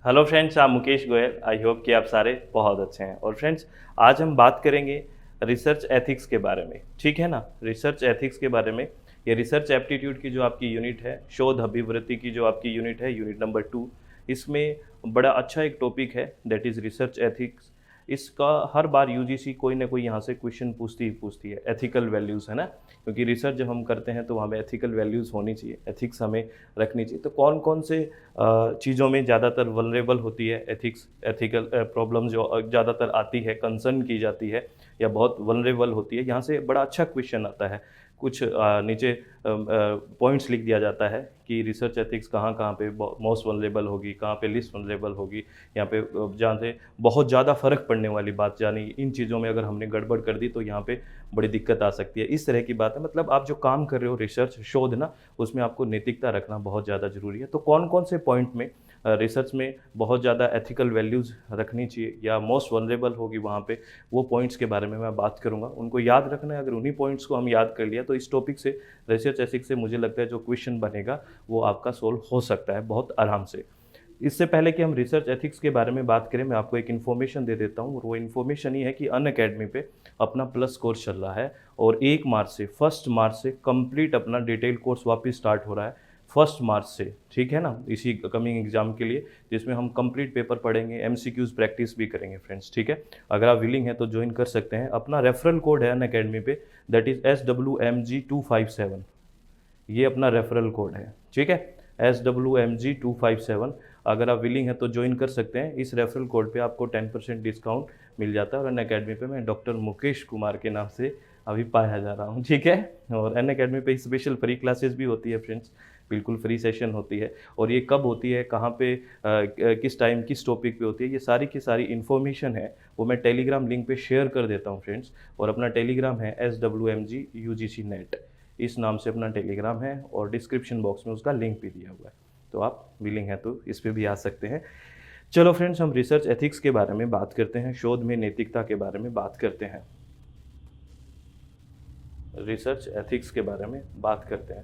Hello friends, I'm Mukesh Goyal. I hope कि आप सारे बहुत अच्छे हैं। और फ्रेंड्स, आज हम बात करेंगे रिसर्च एथिक्स के बारे में। ठीक है ना? रिसर्च एथिक्स के बारे में। ये रिसर्च एप्टीट्यूड की जो आपकी यूनिट है, शोध अभिवृत्ति की जो आपकी यूनिट है, यूनिट नंबर 2, इसमें बड़ा अच्छा एक टॉपिक है, दैट इज़ रिसर्च एथिक्स। इसका हर बार यूजीसी कोई ना कोई यहाँ से क्वेश्चन पूछती ही पूछती है। एथिकल वैल्यूज़, है ना? क्योंकि रिसर्च जब हम करते हैं तो हमें एथिकल वैल्यूज़ होनी चाहिए, एथिक्स हमें रखनी चाहिए। तो कौन कौन से चीज़ों में ज़्यादातर वल्नरेबल होती है एथिकल प्रॉब्लम जो ज़्यादातर आती है, कंसर्न की जाती है या बहुत वल्नरेबल होती है, यहाँ से बड़ा अच्छा क्वेश्चन आता है। कुछ नीचे पॉइंट्स लिख दिया जाता है कि रिसर्च एथिक्स कहाँ कहाँ पे मोस्ट वल्नरेबल होगी, कहाँ पे लिस्ट वल्नरेबल होगी। यहाँ पे जहाँ से बहुत ज़्यादा फ़र्क पड़ने वाली बात, यानी इन चीज़ों में अगर हमने गड़बड़ कर दी तो यहाँ पे बड़ी दिक्कत आ सकती है। इस तरह की बात है। मतलब आप जो काम कर रहे हो, रिसर्च शोध ना, उसमें आपको नैतिकता रखना बहुत ज़्यादा ज़रूरी है। तो कौन कौन से पॉइंट में रिसर्च में बहुत ज़्यादा एथिकल वैल्यूज़ रखनी चाहिए या मोस्ट वल्नरेबल होगी वहाँ पे, वो पॉइंट्स के बारे में मैं बात करूँगा। उनको याद रखना है। अगर उन्हीं पॉइंट्स को हम याद कर लिया तो इस टॉपिक से, रिसर्च एथिक्स से, मुझे लगता है जो क्वेश्चन बनेगा वो आपका सोल्व हो सकता है बहुत आराम से। इससे पहले कि हम रिसर्च एथिक्स के बारे में बात करें, मैं आपको एक इन्फॉर्मेशन दे देता हूँ। और वो इन्फॉर्मेशन ये है कि अनअकैडमी पे अपना प्लस कोर्स चल रहा है और 1 मार्च से कंप्लीट अपना डिटेल कोर्स वापस स्टार्ट हो रहा है। 1 मार्च से, ठीक है ना, इसी कमिंग एग्जाम के लिए, जिसमें हम कंप्लीट पेपर पढ़ेंगे, एमसीक्यूज प्रैक्टिस भी करेंगे फ्रेंड्स। ठीक है, अगर आप विलिंग है तो ज्वाइन कर सकते हैं। अपना रेफरल कोड है अनअकैडमी पे, दैट इज़ SWMG257। ये अपना रेफरल कोड है, ठीक है, SWMG257। अगर आप विलिंग हैं तो ज्वाइन कर सकते हैं। इस रेफरल कोड पे आपको 10% डिस्काउंट मिल जाता है। और अनअकैडमी पे मैं डॉक्टर मुकेश कुमार के नाम से अभी पाया जा रहा हूँ, ठीक है। और अनअकैडमी पे स्पेशल फ्री क्लासेस भी होती है फ्रेंड्स, बिल्कुल फ्री सेशन होती है। और ये कब होती है, कहाँ पे, किस टाइम, किस टॉपिक पे होती है, ये सारी की सारी इन्फॉर्मेशन है वो मैं टेलीग्राम लिंक पे शेयर कर देता हूँ फ्रेंड्स। और अपना टेलीग्राम है SWMG UGC नेट, इस नाम से अपना टेलीग्राम है। और डिस्क्रिप्शन बॉक्स में उसका लिंक भी दिया हुआ है, तो आप विलिंग हैं तो इस पे भी आ सकते हैं। चलो फ्रेंड्स, हम रिसर्च एथिक्स के बारे में बात करते हैं, शोध में नैतिकता के बारे में बात करते हैं। रिसर्च एथिक्स के बारे में बात करते हैं।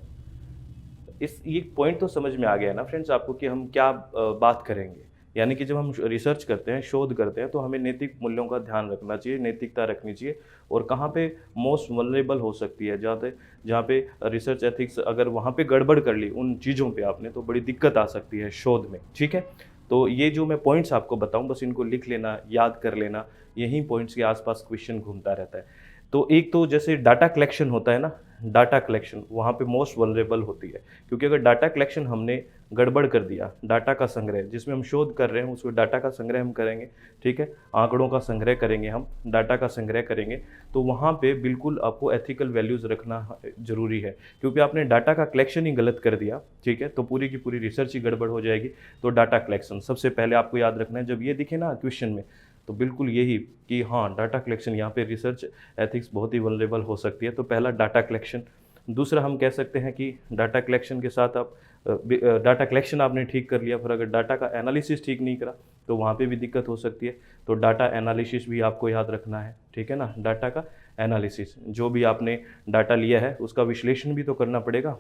इस ये पॉइंट तो समझ में आ गया ना फ्रेंड्स आपको कि हम क्या बात करेंगे। यानी कि जब हम रिसर्च करते हैं, शोध करते हैं, तो हमें नैतिक मूल्यों का ध्यान रखना चाहिए, नैतिकता रखनी चाहिए। और कहाँ पे मोस्ट वल्नरेबल हो सकती है, जहाँ पे रिसर्च एथिक्स, अगर वहाँ पे गड़बड़ कर ली उन चीज़ों पे आपने, तो बड़ी दिक्कत आ सकती है शोध में, ठीक है। तो ये जो मैं पॉइंट्स आपको बताऊँ, बस इनको लिख लेना, याद कर लेना। यही पॉइंट्स के आसपास क्वेश्चन घूमता रहता है। तो एक तो जैसे डाटा कलेक्शन होता है ना, डाटा कलेक्शन वहाँ पे मोस्ट वल्नरेबल होती है। क्योंकि अगर डाटा कलेक्शन हमने गड़बड़ कर दिया, डाटा का संग्रह जिसमें हम शोध कर रहे हैं, उसको डाटा का संग्रह हम करेंगे, ठीक है, आंकड़ों का संग्रह करेंगे, हम डाटा का संग्रह करेंगे, तो वहाँ पे बिल्कुल आपको एथिकल वैल्यूज़ रखना ज़रूरी है। क्योंकि आपने डाटा का कलेक्शन ही गलत कर दिया, ठीक है, तो पूरी की पूरी रिसर्च ही गड़बड़ हो जाएगी। तो डाटा कलेक्शन सबसे पहले आपको याद रखना है। जब ये दिखे ना क्वेश्चन में, तो बिल्कुल यही कि हाँ, डाटा कलेक्शन, यहाँ पे रिसर्च एथिक्स बहुत ही वल्नरेबल हो सकती है। तो पहला डाटा कलेक्शन। दूसरा हम कह सकते हैं कि डाटा कलेक्शन के साथ आप डाटा कलेक्शन आपने ठीक कर लिया, फिर अगर डाटा का एनालिसिस ठीक नहीं करा तो वहाँ पे भी दिक्कत हो सकती है। तो डाटा एनालिसिस भी आपको याद रखना है, ठीक है ना। डाटा का एनालिसिस, जो भी आपने डाटा लिया है उसका विश्लेषण भी तो करना पड़ेगा,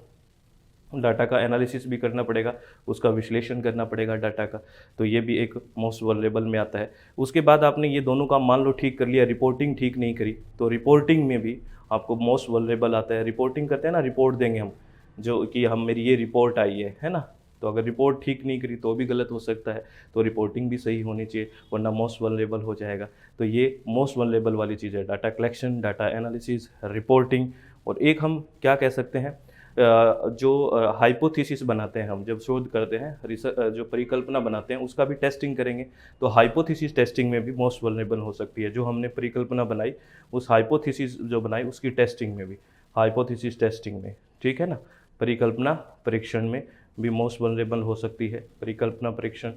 डाटा का एनालिसिस भी करना पड़ेगा, उसका विश्लेषण करना पड़ेगा डाटा का। तो ये भी एक मोस्ट वल्नरेबल में आता है। उसके बाद आपने ये दोनों काम मान लो ठीक कर लिया, रिपोर्टिंग ठीक नहीं करी, तो रिपोर्टिंग में भी आपको मोस्ट वल्नरेबल आता है। रिपोर्टिंग करते हैं ना, रिपोर्ट देंगे हम, जो कि हम, मेरी ये रिपोर्ट आई है ना। तो अगर रिपोर्ट ठीक नहीं करी तो भी गलत हो सकता है। तो रिपोर्टिंग भी सही होनी चाहिए, वरना मोस्ट वल्नरेबल हो जाएगा। तो ये मोस्ट वल्नरेबल वाली चीज़ है, data collection, data analysis, reporting. और एक हम क्या कह सकते हैं, जो हाइपोथेसिस बनाते हैं हम जब शोध करते हैं, रिसर्च जो परिकल्पना बनाते हैं, उसका भी टेस्टिंग करेंगे। तो हाइपोथेसिस टेस्टिंग में भी मोस्ट वल्नरेबल हो सकती है। जो हमने परिकल्पना बनाई, उस हाइपोथेसिस जो बनाई उसकी टेस्टिंग में भी, हाइपोथेसिस टेस्टिंग में, ठीक है ना, परिकल्पना परीक्षण में भी मोस्ट वल्नरेबल हो सकती है परिकल्पना परीक्षण,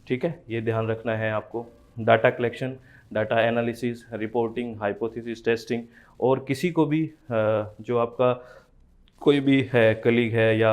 ठीक है। ये ध्यान रखना है आपको। Data collection, data analysis, reporting, hypothesis testing. और किसी को भी जो आपका कोई भी है, कलीग है या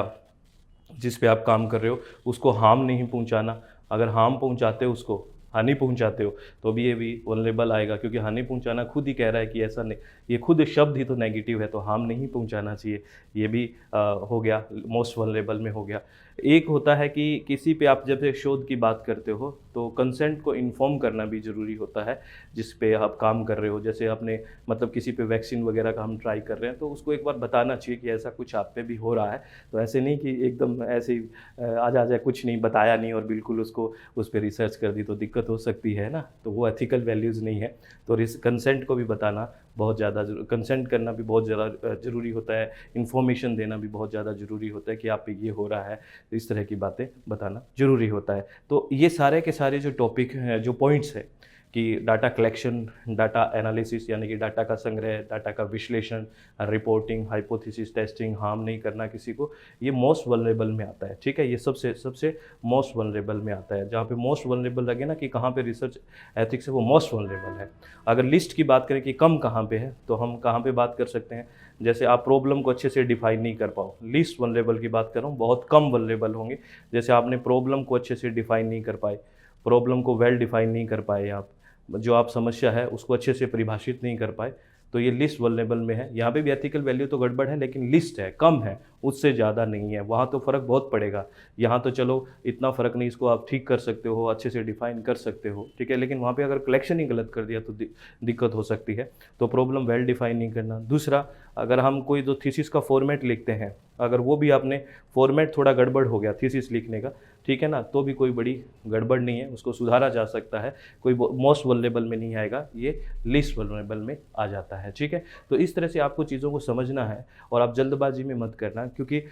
जिस पे आप काम कर रहे हो, उसको हार्म नहीं पहुंचाना। अगर हार्म पहुंचाते हो, उसको हानि पहुंचाते हो, तो भी ये भी वल्नरेबल आएगा। क्योंकि हानि पहुंचाना खुद ही कह रहा है कि ऐसा नहीं, ये खुद शब्द ही तो नेगेटिव है, तो हार्म नहीं पहुंचाना चाहिए। ये भी हो गया, मोस्ट वल्नरेबल में हो गया। एक होता है कि किसी पे आप जब एक शोध की बात करते हो तो कंसेंट को इन्फॉर्म करना भी ज़रूरी होता है जिस पे आप काम कर रहे हो। जैसे आपने मतलब किसी पे वैक्सीन वगैरह का हम ट्राई कर रहे हैं तो उसको एक बार बताना चाहिए कि ऐसा कुछ आप पे भी हो रहा है। तो ऐसे नहीं कि एकदम ऐसे ही आ जाए कुछ नहीं बताया नहीं और बिल्कुल उसको उस पे रिसर्च कर दी तो दिक्कत हो सकती है ना, तो वो एथिकल वैल्यूज़ नहीं है। तो कंसेंट को भी बताना बहुत ज़्यादा कंसेंट करना भी बहुत ज़्यादा ज़रूरी होता है, इन्फॉर्मेशन देना भी बहुत ज़्यादा ज़रूरी होता है कि आप पे ये हो रहा है, तो इस तरह की बातें बताना ज़रूरी होता है। तो ये सारे के सारे जो टॉपिक हैं, जो पॉइंट्स हैं कि डाटा कलेक्शन, डाटा एनालिसिस यानी कि डाटा का संग्रह, डाटा का विश्लेषण, रिपोर्टिंग, हाइपोथेसिस टेस्टिंग, हार्म नहीं करना किसी को, ये मोस्ट वल्नरेबल में आता है, ठीक है? ये सबसे सबसे मोस्ट वल्नरेबल में आता है। जहाँ पे मोस्ट वल्नरेबल लगे ना कि कहाँ पे रिसर्च एथिक्स है, वो मोस्ट वल्नरेबल है। अगर लिस्ट की बात करें कि कम कहाँ पे है, तो हम कहाँ पे बात कर सकते हैं? जैसे आप प्रॉब्लम को अच्छे से डिफाइन नहीं कर पाओ, लीस्ट वल्नरेबल की बात कर रहा हूँ, बहुत कम वल्नरेबल होंगे। जैसे आपने प्रॉब्लम को अच्छे से डिफाइन नहीं कर पाए, प्रॉब्लम को वेल डिफाइन नहीं कर पाए आप, जो आप समस्या है उसको अच्छे से परिभाषित नहीं कर पाए, तो ये लिस्ट वल्नरेबल में है। यहाँ पे भी एथिकल वैल्यू तो गड़बड़ है लेकिन लिस्ट है, कम है, उससे ज़्यादा नहीं है, वहाँ तो फ़र्क बहुत पड़ेगा। यहाँ तो चलो इतना फ़र्क नहीं, इसको आप ठीक कर सकते हो, अच्छे से डिफाइन कर सकते हो, ठीक है? लेकिन वहाँ पे अगर कलेक्शन ही गलत कर दिया तो दिक्कत हो सकती है। तो प्रॉब्लम वेल डिफाइन नहीं करना। दूसरा, अगर हम कोई जो थीसिस का फॉर्मेट लिखते हैं, अगर वो भी आपने फॉर्मेट थोड़ा गड़बड़ हो गया थीसिस लिखने का, ठीक है ना, तो भी कोई बड़ी गड़बड़ नहीं है, उसको सुधारा जा सकता है, कोई मोस्ट वल्नरेबल में नहीं आएगा, ये लीस्ट वल्नरेबल में आ जाता है, ठीक है? तो इस तरह से आपको चीज़ों को समझना है और आप जल्दबाजी में मत करना, क्योंकि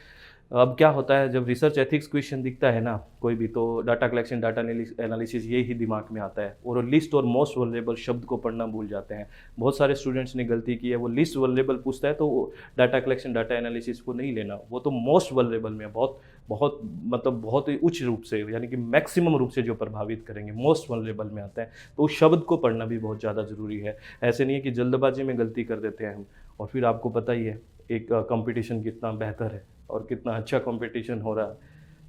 अब क्या होता है जब रिसर्च एथिक्स क्वेश्चन दिखता है ना कोई भी, तो डाटा कलेक्शन, डाटा एनालिसिस ये ही दिमाग में आता है और लिस्ट और मोस्ट वल्नरेबल शब्द को पढ़ना भूल जाते हैं। बहुत सारे स्टूडेंट्स ने गलती की है, वो लिस्ट वल्नरेबल पूछता है तो वो डाटा कलेक्शन, डाटा एनालिसिस को नहीं लेना, वो तो मोस्ट वल्नरेबल में बहुत बहुत मतलब बहुत ही उच्च रूप से, यानी कि मैक्सिमम रूप से जो प्रभावित करेंगे, मोस्ट वल्नरेबल में आता है। तो उस शब्द को पढ़ना भी बहुत ज़्यादा ज़रूरी है। ऐसे नहीं है कि जल्दबाजी में गलती कर देते हैं हम, और फिर आपको पता ही है एक कंपटीशन कितना बेहतर है और कितना अच्छा कंपटीशन हो रहा है,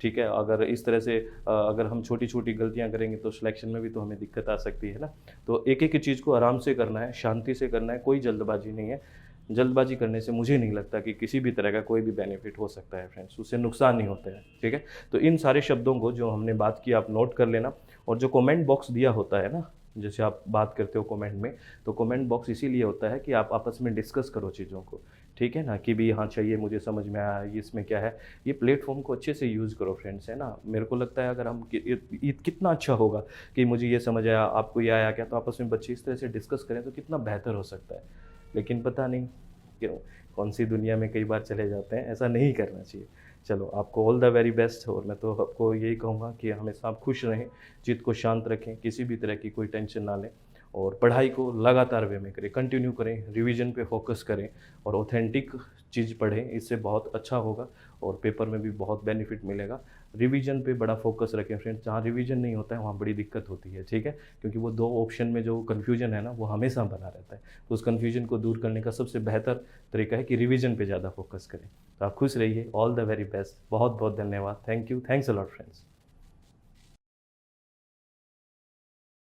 ठीक है? अगर इस तरह से अगर हम छोटी-छोटी गलतियाँ करेंगे तो सिलेक्शन में भी तो हमें दिक्कत आ सकती है ना। तो एक-एक चीज़ को आराम से करना है, शांति से करना है, कोई जल्दबाजी नहीं है। जल्दबाजी करने से मुझे नहीं लगता कि किसी भी तरह का कोई भी बेनिफिट हो सकता है फ्रेंड्स, उससे नुकसान नहीं होता है, ठीक है? तो इन सारे शब्दों को जो हमने बात की आप नोट कर लेना, और जो कमेंट बॉक्स दिया होता है ना, जैसे आप बात करते हो कमेंट में, तो कमेंट बॉक्स इसीलिए होता है कि आप आपस में डिस्कस करो चीज़ों को, ठीक है ना? कि भी हाँ चाहिए, मुझे समझ में आया, ये इसमें क्या है, ये प्लेटफॉर्म को अच्छे से यूज़ करो फ्रेंड्स, है ना? मेरे को लगता है अगर हम ये कितना अच्छा होगा कि मुझे ये समझ आया, आपको ये आया क्या, तो आपस में बच्चे इस तरह से डिस्कस करें तो कितना बेहतर हो सकता है। लेकिन पता नहीं क्यों कौन सी दुनिया में कई बार चले जाते हैं, ऐसा नहीं करना चाहिए। चलो, आपको ऑल द वेरी बेस्ट, और मैं तो आपको यही कहूँगा कि हमेशा आप खुश रहें, चित्त को शांत रखें, किसी भी तरह की कोई टेंशन ना लें, और पढ़ाई को लगातार वे में करें, कंटिन्यू करें, रिवीजन पे फोकस करें और ऑथेंटिक चीज़ पढ़ें, इससे बहुत अच्छा होगा और पेपर में भी बहुत बेनिफिट मिलेगा। रिवीजन पे बड़ा फोकस रखें फ्रेंड्स, जहाँ रिवीजन नहीं होता है वहाँ बड़ी दिक्कत होती है, ठीक है? क्योंकि वो 2 ऑप्शन में जो कन्फ्यूजन है ना, वो हमेशा बना रहता है। तो उस कन्फ्यूजन को दूर करने का सबसे बेहतर तरीका है कि रिवीजन पे ज़्यादा फोकस करें। तो आप खुश रहिए, ऑल द वेरी बेस्ट, बहुत बहुत धन्यवाद, thank you, thanks a lot friends.